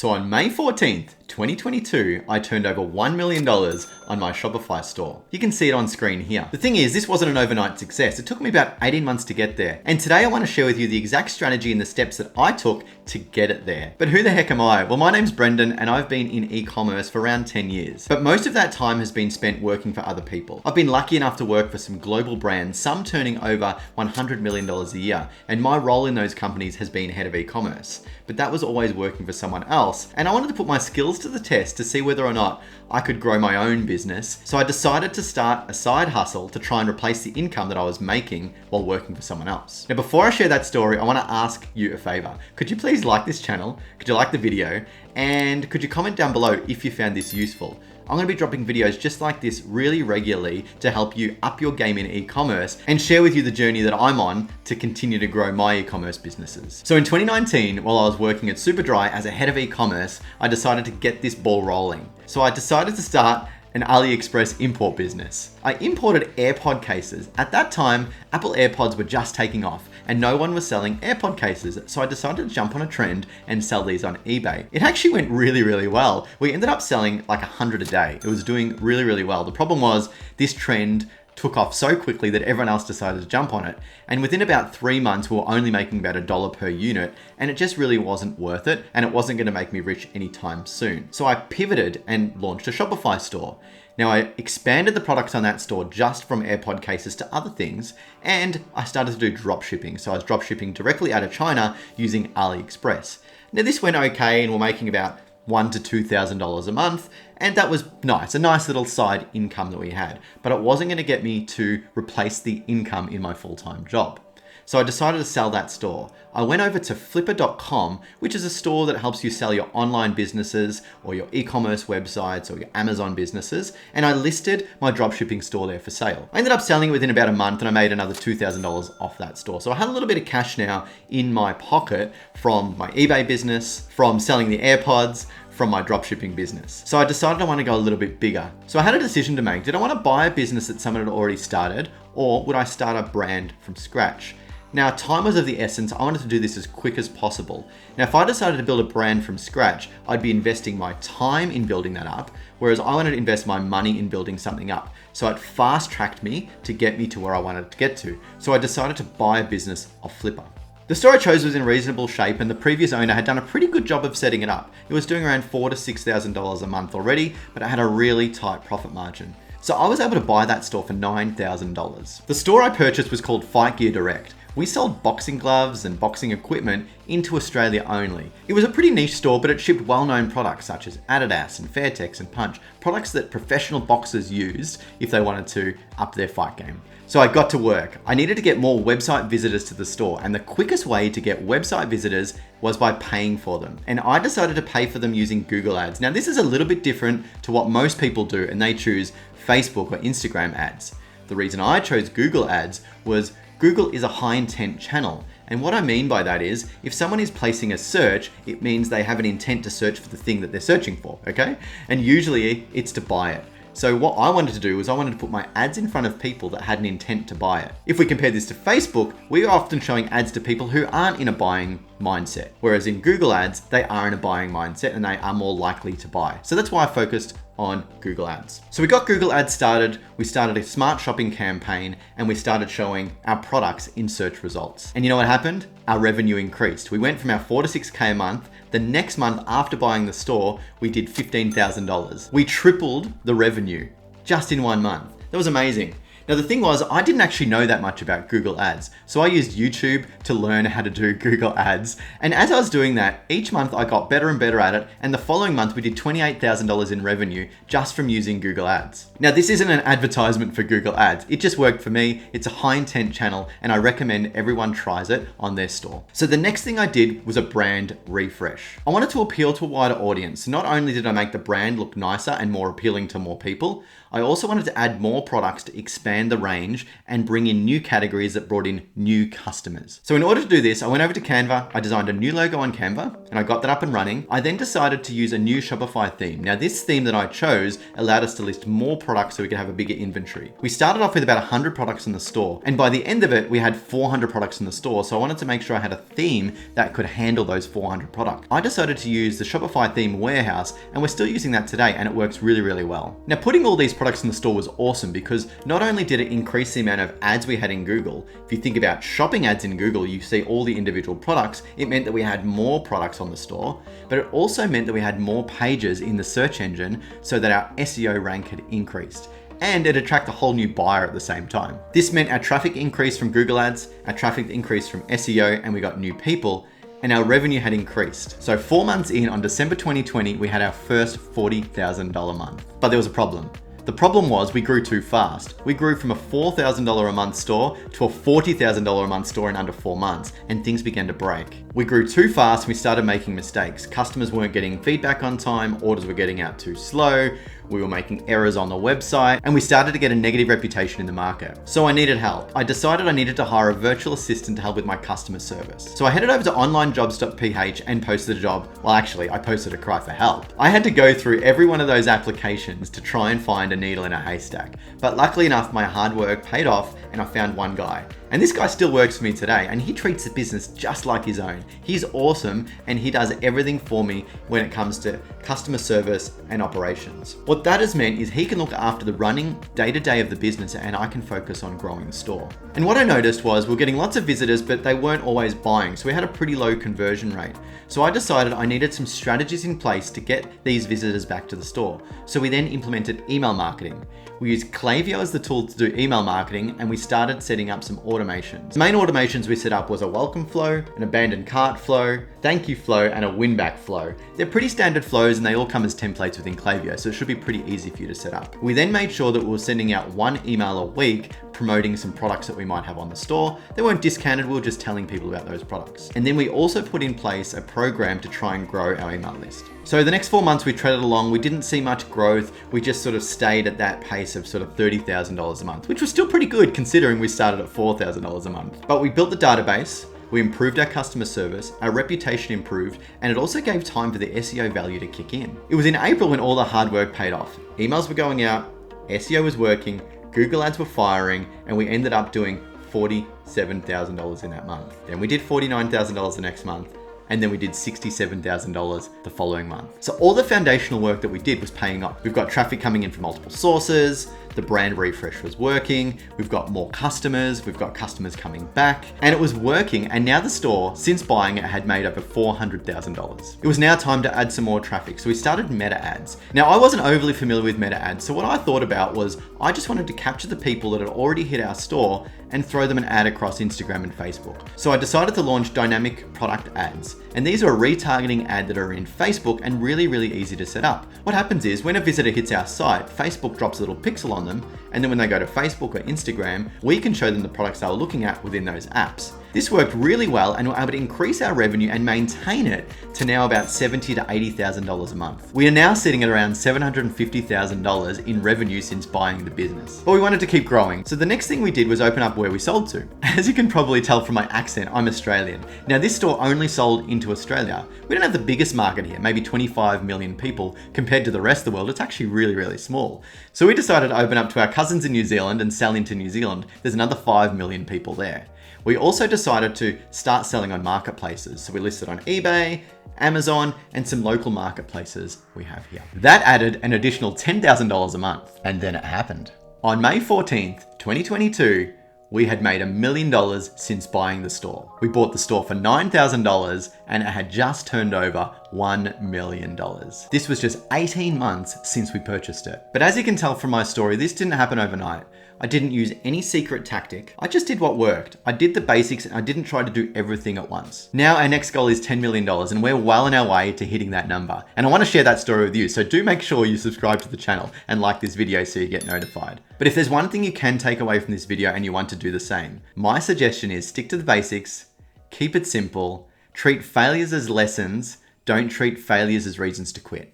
So on May 14th, 2022, I turned over $1 million on my Shopify store. You can see it on screen here. The thing is, this wasn't an overnight success. It took me about 18 months to get there. And today I want to share with you the exact strategy and the steps that I took to get it there. But who the heck am I? Well, my name's Brendan and I've been in e-commerce for around 10 years. But most of that time has been spent working for other people. I've been lucky enough to work for some global brands, some turning over $100 million a year. And my role in those companies has been head of e-commerce. But that was always working for someone else. And I wanted to put my skills to the test to see whether or not I could grow my own business. So I decided to start a side hustle to try and replace the income that I was making while working for someone else. Now, before I share that story, I want to ask you a favor. Could you please like this channel? Could you like the video? And could you comment down below if you found this useful? I'm going to be dropping videos just like this really regularly to help you up your game in e-commerce and share with you the journey that I'm on to continue to grow my e-commerce businesses. So in 2019, while I was working at Superdry as a head of e-commerce, I decided to get this ball rolling. So I decided to start an AliExpress import business. I imported AirPod cases. At that time, Apple AirPods were just taking off and no one was selling AirPod cases. So I decided to jump on a trend and sell these on eBay. It actually went really well. We ended up selling like 100 a day. It was doing really well. The problem was this trend took off so quickly that everyone else decided to jump on it. And within about 3 months, we were only making about $1 per unit, and it just really wasn't worth it, and it wasn't gonna make me rich anytime soon. So I pivoted and launched a Shopify store. Now I expanded the products on that store just from AirPod cases to other things, and I started to do drop shipping. So I was drop shipping directly out of China using AliExpress. Now this went okay, and we're making about $1,000 to $2,000 a month. And that was nice, a nice little side income that we had, but it wasn't gonna get me to replace the income in my full-time job. So I decided to sell that store. I went over to flipper.com, which is a store that helps you sell your online businesses or your e-commerce websites or your Amazon businesses. And I listed my dropshipping store there for sale. I ended up selling it within about a month and I made another $2,000 off that store. So I had a little bit of cash now in my pocket from my eBay business, from selling the AirPods, from my dropshipping business. So I decided I want to go a little bit bigger. So I had a decision to make. Did I want to buy a business that someone had already started, or would I start a brand from scratch? Now, time was of the essence. I wanted to do this as quick as possible. Now, if I decided to build a brand from scratch, I'd be investing my time in building that up, whereas I wanted to invest my money in building something up. So it fast-tracked me to get me to where I wanted to get to. So I decided to buy a business off Flipper. The store I chose was in reasonable shape and the previous owner had done a pretty good job of setting it up. It was doing around $4,000 to $6,000 a month already, but it had a really tight profit margin. So I was able to buy that store for $9,000. The store I purchased was called Fight Gear Direct. We sold boxing gloves and boxing equipment into Australia only. It was a pretty niche store, but it shipped well-known products such as Adidas and Fairtex and Punch, products that professional boxers used if they wanted to up their fight game. So I got to work. I needed to get more website visitors to the store, and the quickest way to get website visitors was by paying for them. And I decided to pay for them using Google Ads. Now this is a little bit different to what most people do, and they choose Facebook or Instagram ads. The reason I chose Google Ads was Google is a high intent channel. And what I mean by that is, if someone is placing a search, it means they have an intent to search for the thing that they're searching for, okay? And usually it's to buy it. So what I wanted to do was I wanted to put my ads in front of people that had an intent to buy it. If we compare this to Facebook, we are often showing ads to people who aren't in a buying mindset. Whereas in Google Ads, they are in a buying mindset and they are more likely to buy. So that's why I focused on Google Ads. So we got Google Ads started, we started a smart shopping campaign, and we started showing our products in search results. And you know what happened? Our revenue increased. We went from our $4,000 to $6,000 a month. The next month after buying the store, we did $15,000. We tripled the revenue just in 1 month. That was amazing. Now the thing was, I didn't actually know that much about Google Ads. So I used YouTube to learn how to do Google Ads. And as I was doing that, each month I got better and better at it. And the following month we did $28,000 in revenue just from using Google Ads. Now this isn't an advertisement for Google Ads. It just worked for me. It's a high intent channel and I recommend everyone tries it on their store. So the next thing I did was a brand refresh. I wanted to appeal to a wider audience. Not only did I make the brand look nicer and more appealing to more people, I also wanted to add more products to expand expand the range and bring in new categories that brought in new customers. So in order to do this, I went over to Canva, I designed a new logo on Canva, and I got that up and running. I then decided to use a new Shopify theme. Now this theme that I chose allowed us to list more products so we could have a bigger inventory. We started off with about 100 products in the store, and by the end of it, we had 400 products in the store. So I wanted to make sure I had a theme that could handle those 400 products. I decided to use the Shopify theme warehouse, and we're still using that today, and it works really, really well. Now, putting all these products in the store was awesome because not only did it increase the amount of ads we had in Google, if you think about shopping ads in Google, you see all the individual products, it meant that we had more products on the store, but it also meant that we had more pages in the search engine so that our SEO rank had increased. And it attracted a whole new buyer at the same time. This meant our traffic increased from Google Ads, our traffic increased from SEO, and we got new people, and our revenue had increased. So 4 months in, on December 2020, we had our first $40,000 month. But there was a problem. The problem was we grew too fast. We grew from a $4,000 a month store to a $40,000 a month store in under 4 months, and things began to break. We grew too fast and we started making mistakes. Customers weren't getting feedback on time, orders were getting out too slow, we were making errors on the website, and we started to get a negative reputation in the market. So I needed help. I decided I needed to hire a virtual assistant to help with my customer service. So I headed over to onlinejobs.ph and posted a job. Well, actually, I posted a cry for help. I had to go through every one of those applications to try and find a needle in a haystack. But luckily enough, my hard work paid off and I found one guy. And this guy still works for me today, and he treats the business just like his own. He's awesome, and he does everything for me when it comes to customer service and operations. What that has meant is he can look after the running day-to-day of the business, and I can focus on growing the store. And what I noticed was we're getting lots of visitors, but they weren't always buying, so we had a pretty low conversion rate. So I decided I needed some strategies in place to get these visitors back to the store. So we then implemented email marketing. We used Klaviyo as the tool to do email marketing, and we started setting up some automations. The main automations we set up was a welcome flow, an abandoned cart flow, thank you flow, and a win back flow. They're pretty standard flows and they all come as templates within Klaviyo, so it should be pretty easy for you to set up. We then made sure that we were sending out one email a week promoting some products that we might have on the store. They weren't discounted, we were just telling people about those products. And then we also put in place a program to try and grow our email list. So the next 4 months we treaded along, we didn't see much growth, we just sort of stayed at that pace of sort of $30,000 a month, which was still pretty good considering we started at $4,000 a month. But we built the database, we improved our customer service, our reputation improved, and it also gave time for the SEO value to kick in. It was in April when all the hard work paid off. Emails were going out, SEO was working, Google ads were firing, and we ended up doing $47,000 in that month. Then we did $49,000 the next month, and then we did $67,000 the following month. So all the foundational work that we did was paying off. We've got traffic coming in from multiple sources, the brand refresh was working, we've got more customers, we've got customers coming back, and it was working. And now the store, since buying it, had made over $400,000. It was now time to add some more traffic, so we started meta ads. Now I wasn't overly familiar with meta ads, so what I thought about was I just wanted to capture the people that had already hit our store and throw them an ad across Instagram and Facebook. So I decided to launch dynamic product ads. And these are a retargeting ad that are in Facebook and really, really easy to set up. What happens is when a visitor hits our site, Facebook drops a little pixel on them, and then when they go to Facebook or Instagram, we can show them the products they were looking at within those apps. This worked really well, and we're able to increase our revenue and maintain it to now about $70,000 to $80,000 a month. We are now sitting at around $750,000 in revenue since buying the business. But we wanted to keep growing, so the next thing we did was open up where we sold to. As you can probably tell from my accent, I'm Australian. Now this store only sold into Australia. We don't have the biggest market here, maybe 25 million people. Compared to the rest of the world, it's actually really, really small. So we decided to open up to our cousins in New Zealand and sell into New Zealand. There's another 5 million people there. We also decided to start selling on marketplaces. So we listed on eBay, Amazon, and some local marketplaces we have here. That added an additional $10,000 a month. And then it happened. On May 14th, 2022, we had made $1 million since buying the store. We bought the store for $9,000 and it had just turned over $1 million. This was just 18 months since we purchased it. But as you can tell from my story, this didn't happen overnight. I didn't use any secret tactic. I just did what worked. I did the basics and I didn't try to do everything at once. Now our next goal is $10 million and we're well on our way to hitting that number. And I want to share that story with you. So do make sure you subscribe to the channel and like this video so you get notified. But if there's one thing you can take away from this video and you want to do the same, my suggestion is stick to the basics, keep it simple, treat failures as lessons, don't treat failures as reasons to quit.